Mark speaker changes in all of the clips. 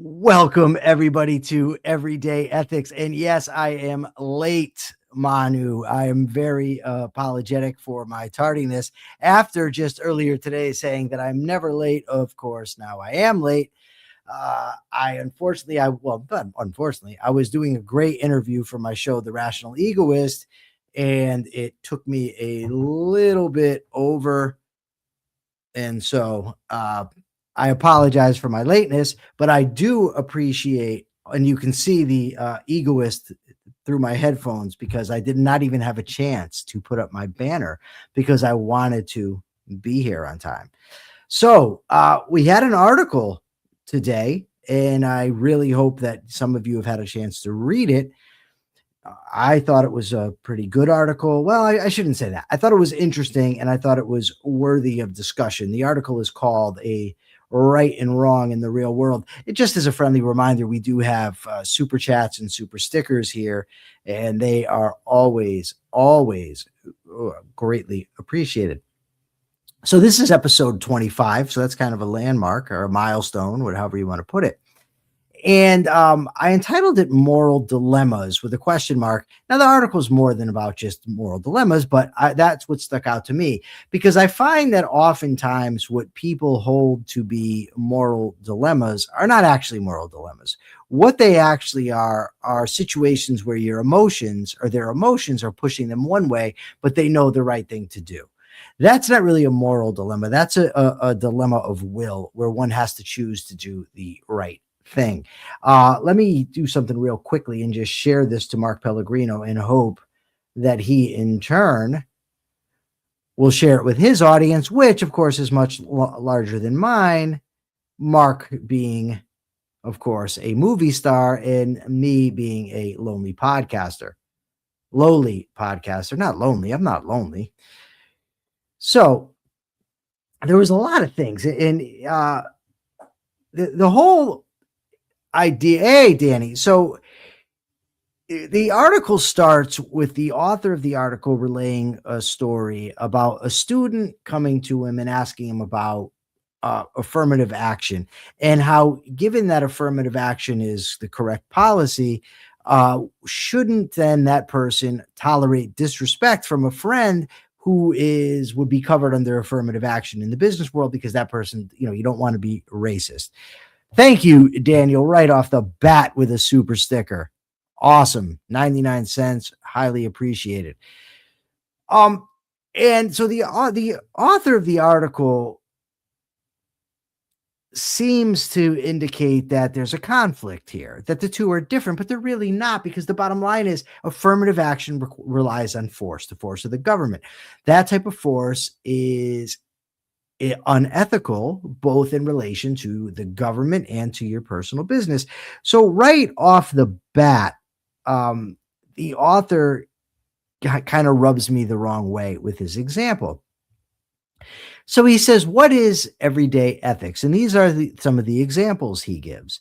Speaker 1: Welcome everybody to Everyday Ethics. And yes, I am late, Manu. I am very apologetic for my tardiness after just earlier today saying that I'm never late. Of course, now I am late. Unfortunately, I was doing a great interview for my show, The Rational Egoist, and it took me a little bit over. And so I apologize for my lateness, but I do appreciate, and you can see the egoist through my headphones because I did not even have a chance to put up my banner because I wanted to be here on time. So we had an article today, and I really hope that some of you have had a chance to read it. I thought it was a pretty good article. Well, I shouldn't say that. I thought it was interesting, and I thought it was worthy of discussion. The article is called A Right and Wrong in the Real World. It just as a friendly reminder, we do have super chats and super stickers here, and they are always greatly appreciated. So this is episode 25. So that's kind of a landmark or a milestone, whatever you want to put it. And I entitled it Moral Dilemmas with a question mark. Now, the article is more than about just moral dilemmas, but that's what stuck out to me because I find that oftentimes what people hold to be moral dilemmas are not actually moral dilemmas. What they actually are situations where their emotions are pushing them one way, but they know the right thing to do. That's not really a moral dilemma. That's a dilemma of will where one has to choose to do the right thing. Let me do something real quickly and just share this to Mark Pellegrino and hope that he in turn will share it with his audience, which of course is much larger than mine. Mark being, of course, a movie star and me being a lowly podcaster. Not lonely. I'm not lonely. So there was a lot of things, and the whole idea. Hey, Danny. So the article starts with the author of the article relaying a story about a student coming to him and asking him about affirmative action and how, given that affirmative action is the correct policy, shouldn't then that person tolerate disrespect from a friend who would be covered under affirmative action in the business world because that person, you don't want to be racist. Thank you, Daniel, right off the bat with a super sticker. Awesome. 99 cents. Highly appreciated. And so the author of the article seems to indicate that there's a conflict here, that the two are different, but they're really not, because the bottom line is affirmative action relies on force, the force of the government. That type of force is unethical, both in relation to the government and to your personal business. So right off the bat, the author kind of rubs me the wrong way with his example. So he says, what is everyday ethics? And these are some of the examples he gives.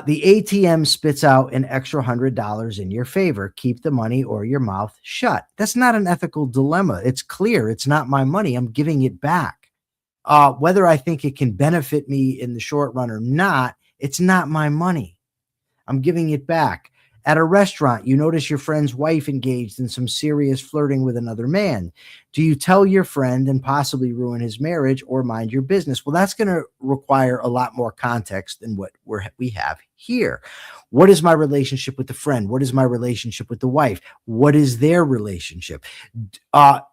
Speaker 1: The ATM spits out an extra $100 in your favor. Keep the money or your mouth shut. That's not an ethical dilemma. It's clear. It's not my money. I'm giving it back. Whether I think it can benefit me in the short run or not, it's not my money. I'm giving it back. At a restaurant, you notice your friend's wife engaged in some serious flirting with another man. Do you tell your friend and possibly ruin his marriage, or mind your business? Well, that's going to require a lot more context than what we have here. What is my relationship with the friend? What is my relationship with the wife? What is their relationship?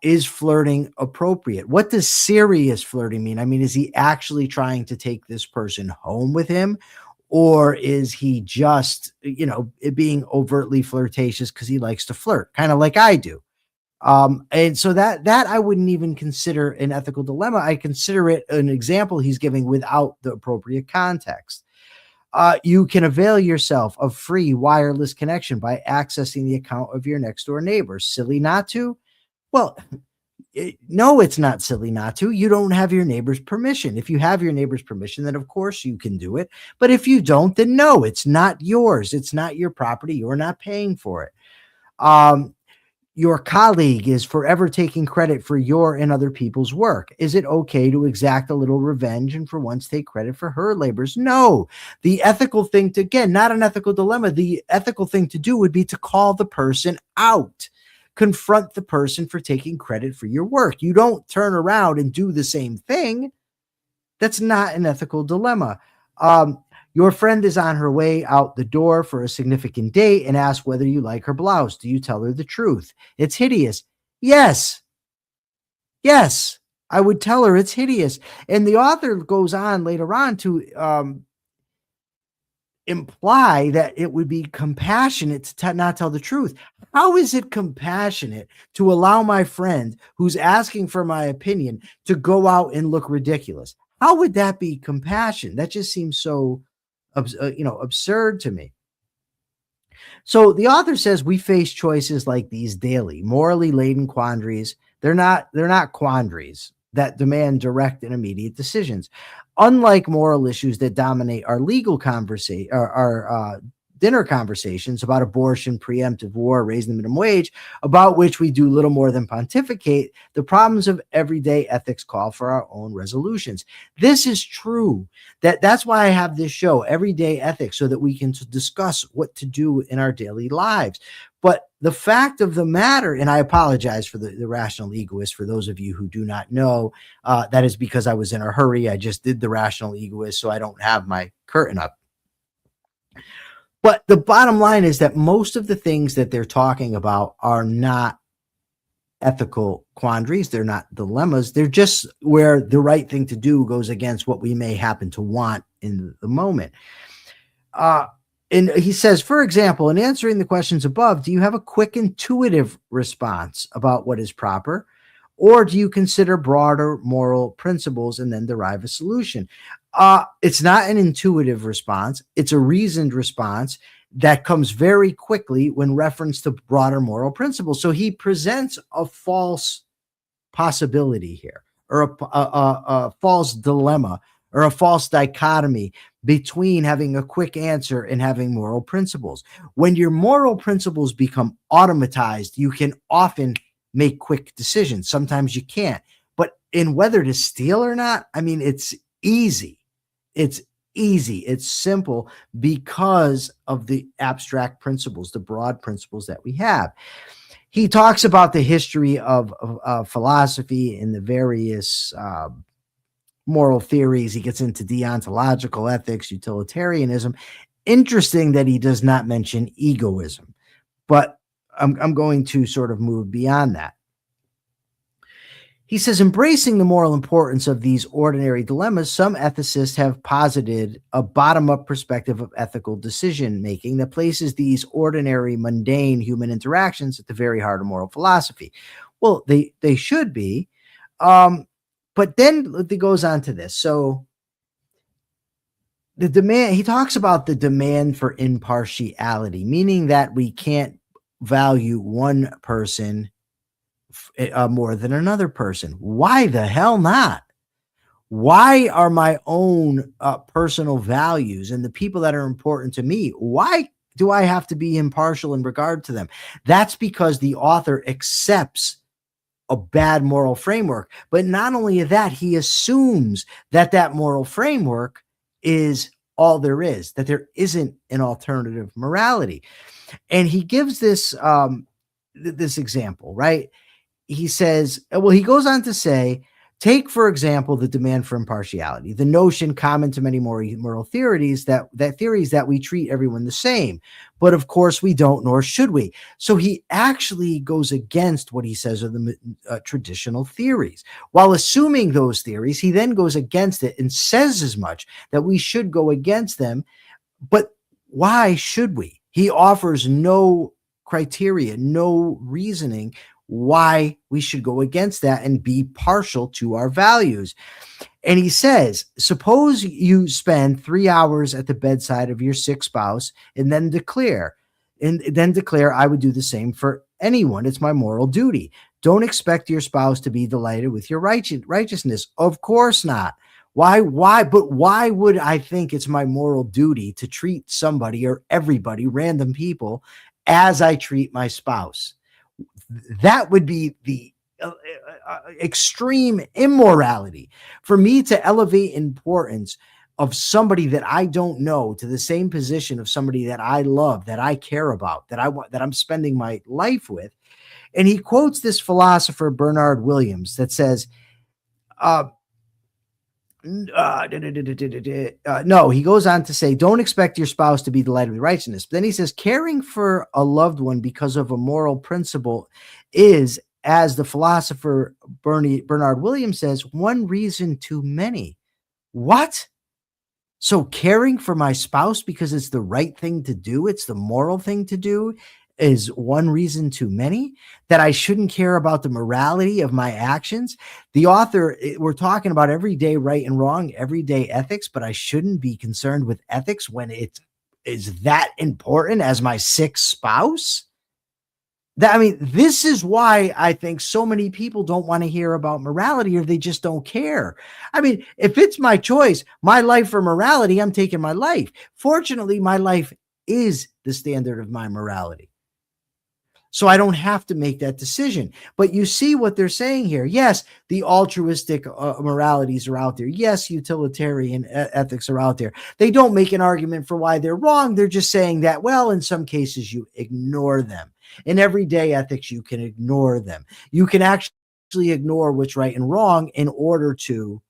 Speaker 1: Is flirting appropriate? What does serious flirting mean? I mean, is he actually trying to take this person home with him? Or is he just, being overtly flirtatious because he likes to flirt, kind of like I do? And so that I wouldn't even consider an ethical dilemma. I consider it an example he's giving without the appropriate context. You can avail yourself of free wireless connection by accessing the account of your next door neighbor. Silly not to? Well, no, it's not silly not to. You don't have your neighbor's permission. If you have your neighbor's permission, then of course you can do it. But if you don't, then no, it's not yours. It's not your property. You're not paying for it. your colleague is forever taking credit for your and other people's work. Is it okay to exact a little revenge and for once take credit for her labors? No. The ethical thing to, again, not an ethical dilemma, the ethical thing to do would be to call the person out. Confront the person for taking credit for your work. You don't turn around and do the same thing. That's not an ethical dilemma. Your friend is on her way out the door for a significant date and asks whether you like her blouse. Do you tell her the truth? It's hideous. Yes. Yes. I would tell her it's hideous. And the author goes on later on to imply that it would be compassionate to not tell the truth. How is it compassionate to allow my friend who's asking for my opinion to go out and look ridiculous? How would that be compassion? That just seems so absurd to me. So the author says we face choices like these daily, morally laden quandaries. They're not quandaries that demand direct and immediate decisions. Unlike moral issues that dominate our legal conversation, our dinner conversations about abortion, preemptive war, raising the minimum wage, about which we do little more than pontificate, the problems of everyday ethics call for our own resolutions. This is true. That's why I have this show, Everyday Ethics, so that we can discuss what to do in our daily lives. But the fact of the matter, and I apologize for the rational egoist, for those of you who do not know, that is because I was in a hurry. I just did the rational egoist, so I don't have my curtain up. But the bottom line is that most of the things that they're talking about are not ethical quandaries. They're not dilemmas. They're just where the right thing to do goes against what we may happen to want in the moment. And he says, for example, in answering the questions above, do you have a quick, intuitive response about what is proper? Or do you consider broader moral principles and then derive a solution? It's not an intuitive response. It's a reasoned response that comes very quickly when reference to broader moral principles. So he presents a false possibility here, or a false dilemma, or a false dichotomy between having a quick answer and having moral principles. When your moral principles become automatized, you can often make quick decisions. Sometimes you can't. But in whether to steal or not, I mean, it's easy. It's easy. It's simple because of the abstract principles, the broad principles that we have. He talks about the history of philosophy and the various moral theories. He gets into deontological ethics, utilitarianism. Interesting that he does not mention egoism, but I'm going to sort of move beyond that. He says, embracing the moral importance of these ordinary dilemmas, some ethicists have posited a bottom-up perspective of ethical decision-making that places these ordinary, mundane human interactions at the very heart of moral philosophy. Well, they should be. But then it goes on to this. So the demand, he talks about the demand for impartiality, meaning that we can't value one person more than another person. Why the hell not? Why are my own personal values and the people that are important to me, why do I have to be impartial in regard to them? That's because the author accepts a bad moral framework. But not only that, he assumes that that moral framework is all there is, that there isn't an alternative morality. And he gives this this example, right? He says, well, he goes on to say, take, for example, the demand for impartiality, the notion common to many moral theories that we treat everyone the same. But of course we don't, nor should we. So he actually goes against what he says are the traditional theories. While assuming those theories, he then goes against it and says as much, that we should go against them. But why should we? He offers no criteria, no reasoning why we should go against that and be partial to our values. And he says, suppose you spend 3 hours at the bedside of your sick spouse and then declare, I would do the same for anyone. It's my moral duty. Don't expect your spouse to be delighted with your righteousness. Of course not. Why? But why would I think it's my moral duty to treat somebody or everybody, random people, as I treat my spouse? That would be the extreme immorality for me to elevate importance of somebody that I don't know to the same position of somebody that I love, that I care about, that I want, that I'm spending my life with. And he quotes this philosopher, Bernard Williams, that says, uh, no, he goes on to say, don't expect your spouse to be the light of your righteousness. But then he says, caring for a loved one because of a moral principle is, as the philosopher Bernard Williams says, one reason too many. What? So caring for my spouse because it's the right thing to do, it's the moral thing to do, is one reason too many? That I shouldn't care about the morality of my actions? The author, we're talking about everyday right and wrong, everyday ethics, but I shouldn't be concerned with ethics when it is that important as my sick spouse? I mean, this is why I think so many people don't want to hear about morality, or they just don't care. I mean, if it's my choice, my life or morality, I'm taking my life. Fortunately, my life is the standard of my morality. So I don't have to make that decision. But you see what they're saying here. Yes, the altruistic moralities are out there. Yes, utilitarian ethics are out there. They don't make an argument for why they're wrong. They're just saying that, well, in some cases, you ignore them. In everyday ethics, you can ignore them. You can actually ignore what's right and wrong in order to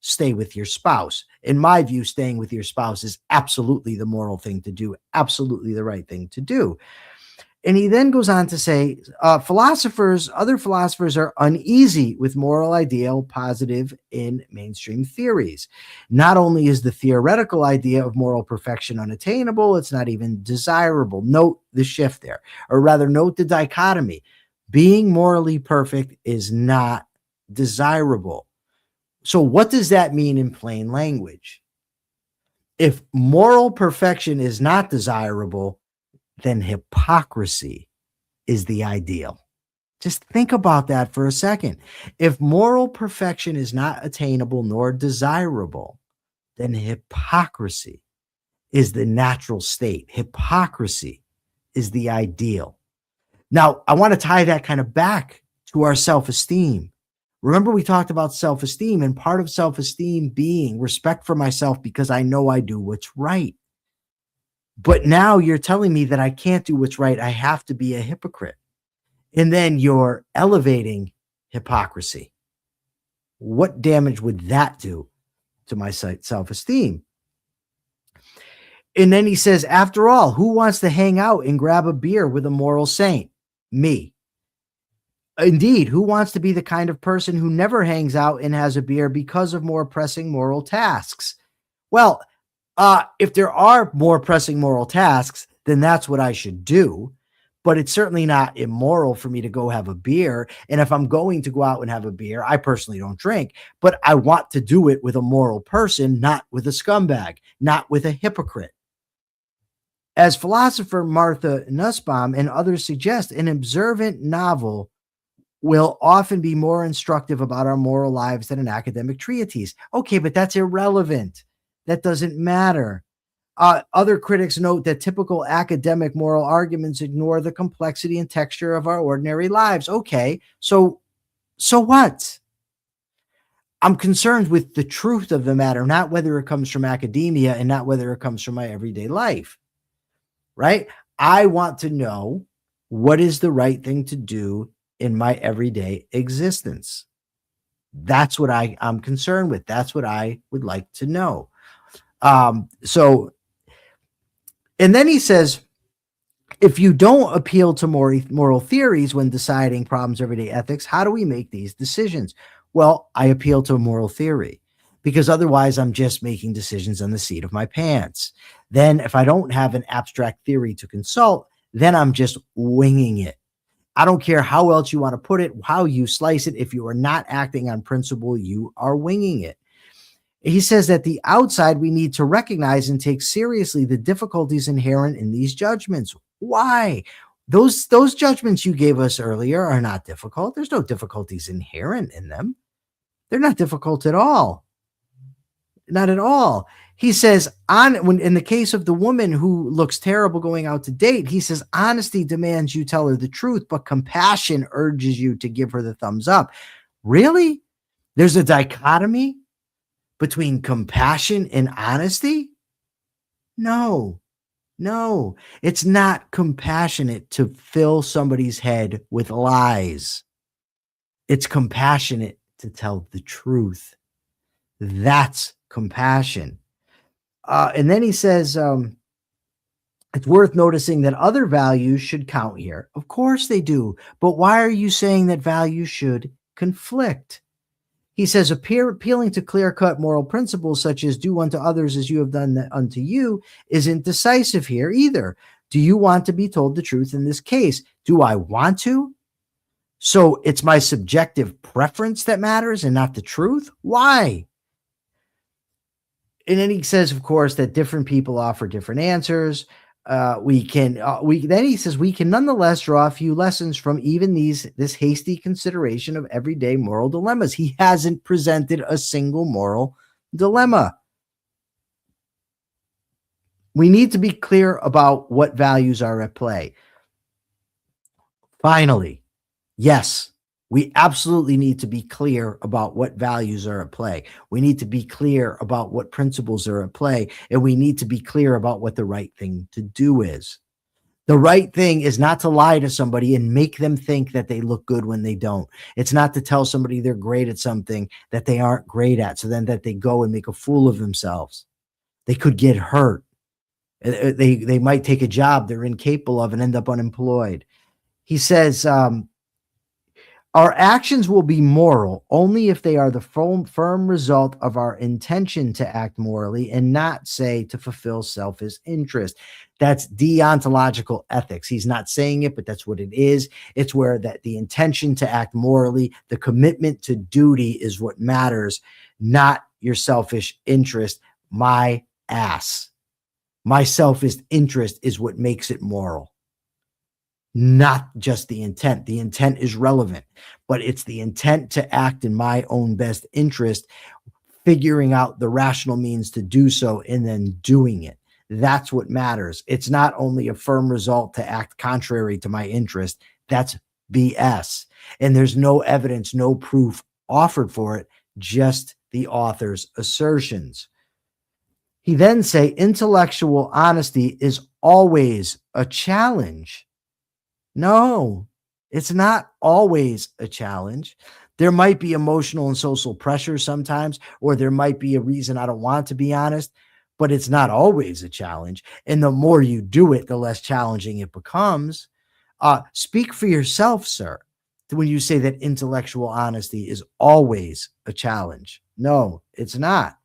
Speaker 1: stay with your spouse. In my view, staying with your spouse is absolutely the moral thing to do, absolutely the right thing to do. And he then goes on to say, other philosophers are uneasy with moral ideal positive in mainstream theories. Not only is the theoretical idea of moral perfection unattainable, it's not even desirable. Note the shift there, or rather note the dichotomy. Being morally perfect is not desirable. So what does that mean in plain language? If moral perfection is not desirable, then hypocrisy is the ideal. Just think about that for a second. If moral perfection is not attainable nor desirable, then hypocrisy is the natural state. Hypocrisy is the ideal. Now, I want to tie that kind of back to our self-esteem. Remember, we talked about self-esteem, and part of self-esteem being respect for myself because I know I do what's right. But now you're telling me that I can't do what's right. I have to be a hypocrite. And then you're elevating hypocrisy. What damage would that do to my self-esteem? And then he says, after all, who wants to hang out and grab a beer with a moral saint? Me. Indeed, who wants to be the kind of person who never hangs out and has a beer because of more pressing moral tasks? Well, if there are more pressing moral tasks, then that's what I should do. But it's certainly not immoral for me to go have a beer. And if I'm going to go out and have a beer, I personally don't drink, but I want to do it with a moral person, not with a scumbag, not with a hypocrite. As philosopher Martha Nussbaum and others suggest, an observant novel will often be more instructive about our moral lives than an academic treatise. Okay, but that's irrelevant. That doesn't matter. Other critics note that typical academic moral arguments ignore the complexity and texture of our ordinary lives. Okay, so what? I'm concerned with the truth of the matter, not whether it comes from academia and not whether it comes from my everyday life, right? I want to know what is the right thing to do in my everyday existence. That's what I'm concerned with. That's what I would like to know. And then he says, if you don't appeal to moral theories when deciding problems of everyday ethics, how do we make these decisions? Well, I appeal to a moral theory because otherwise I'm just making decisions on the seat of my pants. Then if I don't have an abstract theory to consult, then I'm just winging it. I don't care how else you want to put it, how you slice it. If you are not acting on principle, you are winging it. He says that the outside, we need to recognize and take seriously the difficulties inherent in these judgments. Why? Those judgments you gave us earlier are not difficult. There's no difficulties inherent in them. They're not difficult at all. Not at all. He says, on when in the case of the woman who looks terrible going out to date, he says, honesty demands you tell her the truth, but compassion urges you to give her the thumbs up. Really? There's a dichotomy between compassion and honesty? No, no, it's not compassionate to fill somebody's head with lies. It's compassionate to tell the truth. That's compassion. And then he says, it's worth noticing that other values should count here. Of course they do. But why are you saying that values should conflict? He says, appealing to clear-cut moral principles such as do unto others as you have done unto you isn't decisive here either. Do you want to be told the truth in this case? Do I want to? So it's my subjective preference that matters and not the truth? Why? And then he says, of course, that different people offer different answers. Then he says we can nonetheless draw a few lessons from even this hasty consideration of everyday moral dilemmas. He hasn't presented a single moral dilemma. We need to be clear about what values are at play. Finally, yes, we absolutely need to be clear about what values are at play. We need to be clear about what principles are at play, and we need to be clear about what the right thing to do is. The right thing is not to lie to somebody and make them think that they look good when they don't. It's not to tell somebody they're great at something that they aren't great at, so then that they go and make a fool of themselves. They could get hurt. They might take a job they're incapable of and end up unemployed. He says, our actions will be moral only if they are the firm result of our intention to act morally and not, say, to fulfill selfish interest. That's deontological ethics. He's not saying it, but that's what it is. It's where that the intention to act morally, the commitment to duty is what matters, not your selfish interest. My ass. My selfish interest is what makes it moral. Not just the intent. The intent is relevant, but it's the intent to act in my own best interest, figuring out the rational means to do so and then doing it. That's what matters. It's not only a firm result to act contrary to my interest. That's BS. And there's no evidence, no proof offered for it, just the author's assertions. He then say intellectual honesty is always a challenge. No, it's not always a challenge. There might be emotional and social pressure sometimes, or there might be a reason I don't want to be honest, but it's not always a challenge. And the more you do it, the less challenging it becomes. Speak for yourself, sir, when you say that intellectual honesty is always a challenge. No, it's not.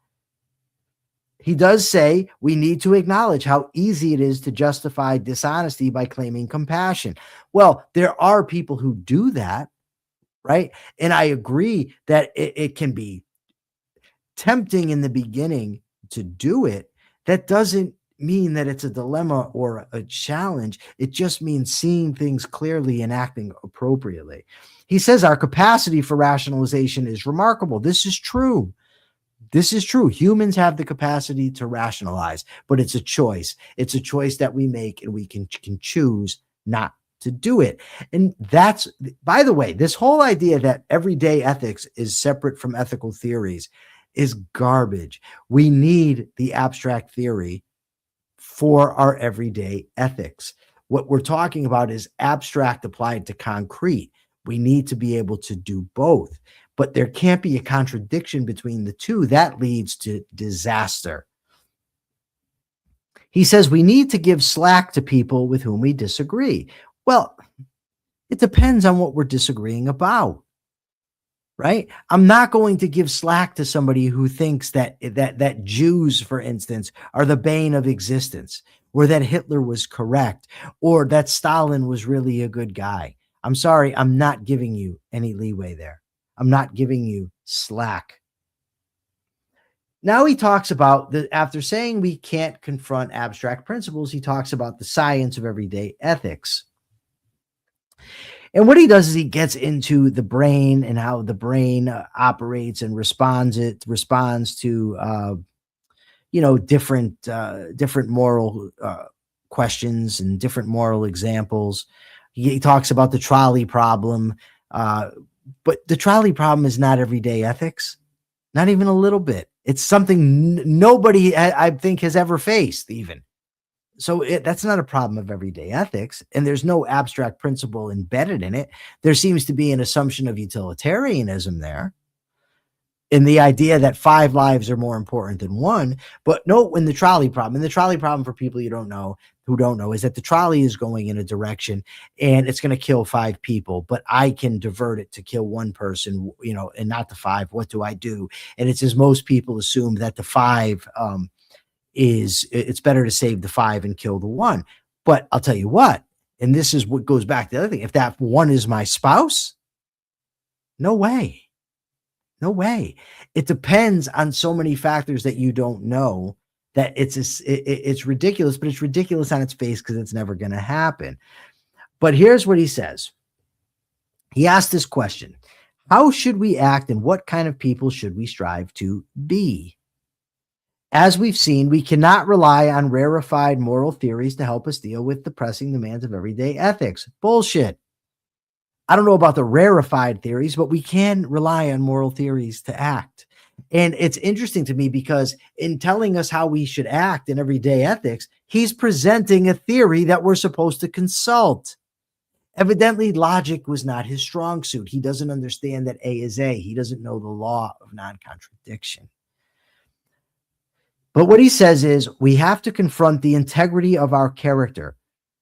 Speaker 1: He does say we need to acknowledge how easy it is to justify dishonesty by claiming compassion. Well, there are people who do that, right? And I agree that it can be tempting in the beginning to do it. That doesn't mean that it's a dilemma or a challenge. It just means seeing things clearly and acting appropriately. He says our capacity for rationalization is remarkable. This is true. This is true. Humans have the capacity to rationalize, but it's a choice. It's a choice that we make, and we can choose not to do it. And that's, by the way, this whole idea that everyday ethics is separate from ethical theories is garbage. We need the abstract theory for our everyday ethics. What we're talking about is abstract applied to concrete. We need to be able to do both. But there can't be a contradiction between the two. That leads to disaster. He says we need to give slack to people with whom we disagree. Well, it depends on what we're disagreeing about, right? I'm not going to give slack to somebody who thinks that Jews, for instance, are the bane of existence, or that Hitler was correct, or that Stalin was really a good guy. I'm sorry, I'm not giving you any leeway there. I'm not giving you slack. Now he talks about after saying we can't confront abstract principles, he talks about the science of everyday ethics. And what he does is he gets into the brain and how the brain operates and responds to different moral questions and different moral examples. He talks about the trolley problem, uh, but the trolley problem is not everyday ethics, not even a little bit. It's something nobody, I think, has ever faced, even. So that's not a problem of everyday ethics, and there's no abstract principle embedded in it. There seems to be an assumption of utilitarianism there, in the idea that 5 lives are more important than one. But note, when the trolley problem, and the trolley problem, for people who don't know, is that the trolley is going in a direction and it's going to kill 5 people, but I can divert it to kill 1 person, and not the 5. What do I do? And it's, as most people assume, that the 5, it's better to save the 5 and kill the 1. But I'll tell you what, and this is what goes back to the other thing. If that 1 is my spouse, no way. No way. It depends on so many factors that you don't know, that it's ridiculous, but it's ridiculous on its face because it's never going to happen. But here's what he says. He asked this question: how should we act, and what kind of people should we strive to be? As we've seen, we cannot rely on rarefied moral theories to help us deal with the pressing demands of everyday ethics. Bullshit. I don't know about the rarefied theories, but we can rely on moral theories to act. And it's interesting to me because in telling us how we should act in everyday ethics, he's presenting a theory that we're supposed to consult. Evidently, logic was not his strong suit. He doesn't understand that A is A. He doesn't know the law of non-contradiction. But what he says is, we have to confront the integrity of our character,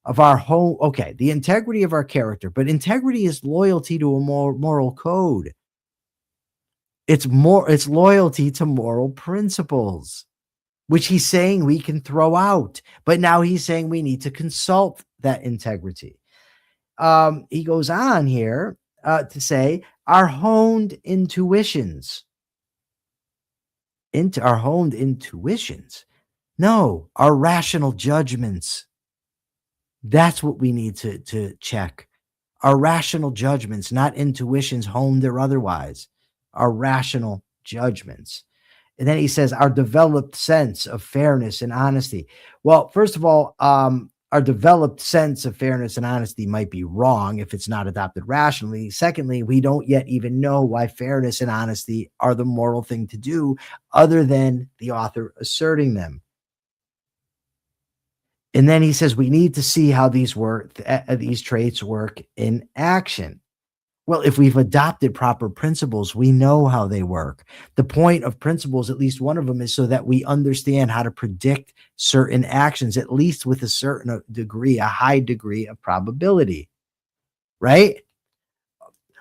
Speaker 1: of our whole, the integrity of our character, but integrity is loyalty to a moral code. It's loyalty to moral principles, which he's saying we can throw out. But now he's saying we need to consult that integrity. He goes on here to say our honed intuitions. No, our rational judgments. That's what we need to check. Our rational judgments, not intuitions, honed or otherwise. Our rational judgments. And then he says our developed sense of fairness and honesty. Well, first of all, our developed sense of fairness and honesty might be wrong if it's not adopted rationally. Secondly, we don't yet even know why fairness and honesty are the moral thing to do, other than the author asserting them. And then he says we need to see how these traits work in action. Well, if we've adopted proper principles, we know how they work. The point of principles, at least one of them, is so that we understand how to predict certain actions, at least with a certain degree, a high degree of probability, right?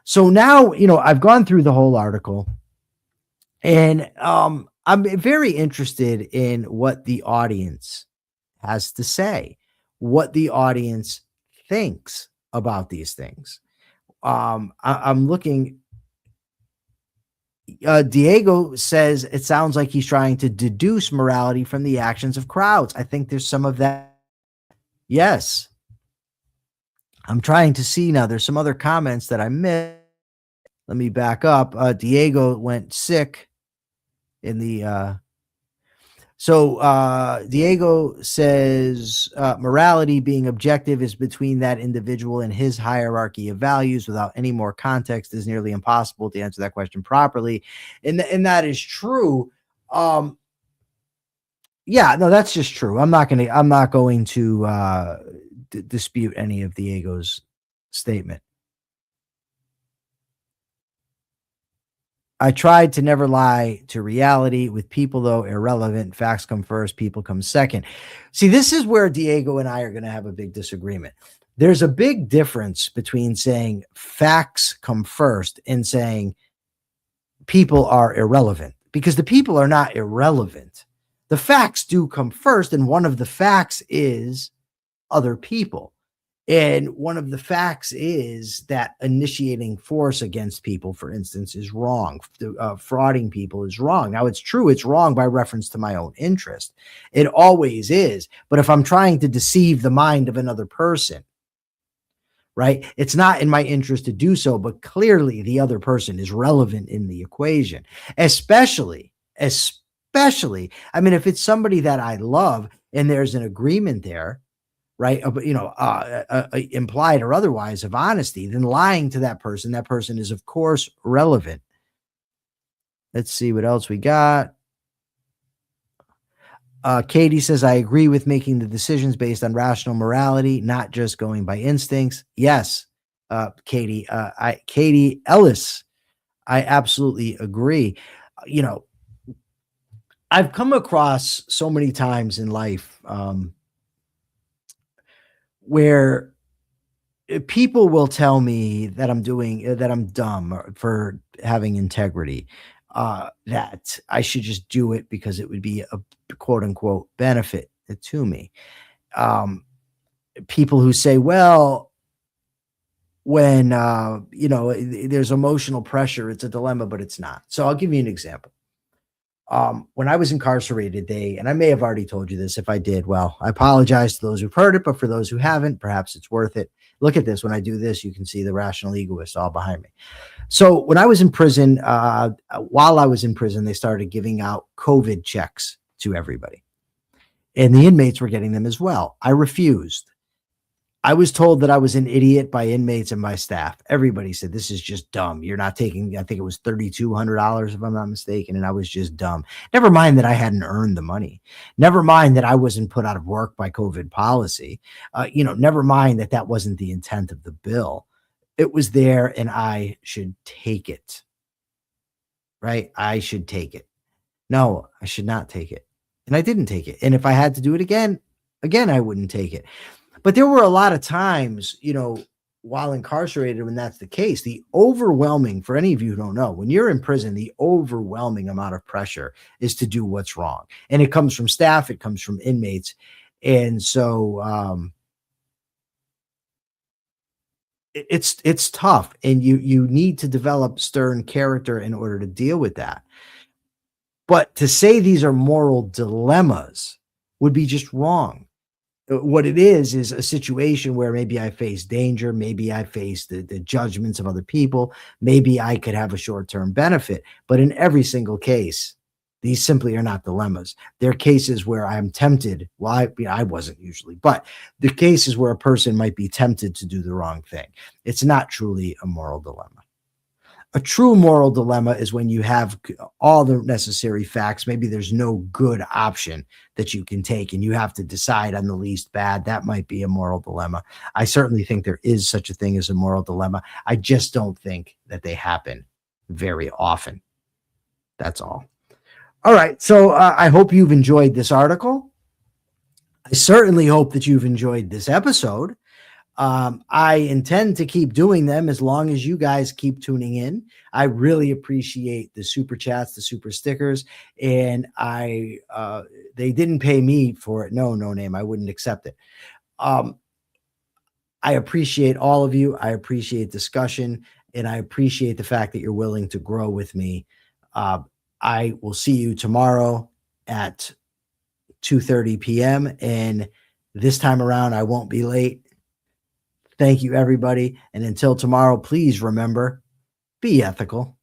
Speaker 1: So now, I've gone through the whole article, and I'm very interested in what the audience has to say, what the audience thinks about these things. I'm looking. Diego says it sounds like he's trying to deduce morality from the actions of crowds. I think there's some of that. Yes. I'm trying to see now. There's some other comments that I missed. Let me back up. Diego went sick in the So Diego says morality being objective is between that individual and his hierarchy of values. Without any more context, is nearly impossible to answer that question properly. And that is true. Yeah, no, that's just true. I'm not going to dispute any of Diego's statement. I tried to never lie to reality. With people, though, irrelevant. Facts come first, people come second. See, this is where Diego and I are going to have a big disagreement. There's a big difference between saying facts come first and saying people are irrelevant, because the people are not irrelevant. The facts do come first, and one of the facts is other people. And one of the facts is that initiating force against people, for instance, is wrong. Frauding people is wrong. Now, it's true, it's wrong by reference to my own interest. It always is. But if I'm trying to deceive the mind of another person, right, it's not in my interest to do so, but clearly the other person is relevant in the equation, especially especially, I mean, if it's somebody that I love and there's an agreement there, right? Implied or otherwise of honesty, then lying to that person is of course relevant. Let's see what else we got. Katie says, I agree with making the decisions based on rational morality, not just going by instincts. Yes, Katie Ellis, I absolutely agree. You know, I've come across so many times in life where people will tell me that that I'm dumb for having integrity, that I should just do it because it would be a quote unquote benefit to me. Um, People who say, well, when there's emotional pressure, it's a dilemma, but it's not. So I'll give you an example. When I was incarcerated, and I may have already told you this. If I did, well, I apologize to those who've heard it, but for those who haven't, perhaps it's worth it. Look at this. When I do this, you can see the rational egoist all behind me. So when I was in prison, while I was in prison, they started giving out COVID checks to everybody, and the inmates were getting them as well. I refused. I was told that I was an idiot by inmates and my staff. Everybody said, this is just dumb. You're not taking, I think it was $3,200 if I'm not mistaken. And I was just dumb. Never mind that I hadn't earned the money. Never mind that I wasn't put out of work by COVID policy. Never mind that that wasn't the intent of the bill. It was there and I should take it. Right? I should take it. No, I should not take it. And I didn't take it. And if I had to do it again, I wouldn't take it. But there were a lot of times, while incarcerated, when that's the case, for any of you who don't know, when you're in prison, the overwhelming amount of pressure is to do what's wrong. And it comes from staff, it comes from inmates. And so it's tough. And you need to develop stern character in order to deal with that. But to say these are moral dilemmas would be just wrong. What it is a situation where maybe I face danger, maybe I face the judgments of other people, maybe I could have a short-term benefit. But in every single case, these simply are not dilemmas. They're cases where I'm tempted. Well, I wasn't usually, but the cases where a person might be tempted to do the wrong thing. It's not truly a moral dilemma. A true moral dilemma is when you have all the necessary facts. Maybe there's no good option that you can take and you have to decide on the least bad. That might be a moral dilemma. I certainly think there is such a thing as a moral dilemma. I just don't think that they happen very often. That's all. All right. So I hope you've enjoyed this article. I certainly hope that you've enjoyed this episode. I intend to keep doing them as long as you guys keep tuning in. I really appreciate the super chats, the super stickers, and they didn't pay me for it. No name. I wouldn't accept it. I appreciate all of you. I appreciate discussion, and I appreciate the fact that you're willing to grow with me. I will see you tomorrow at 2:30 p.m. And this time around, I won't be late. Thank you, everybody. And until tomorrow, please remember, be ethical.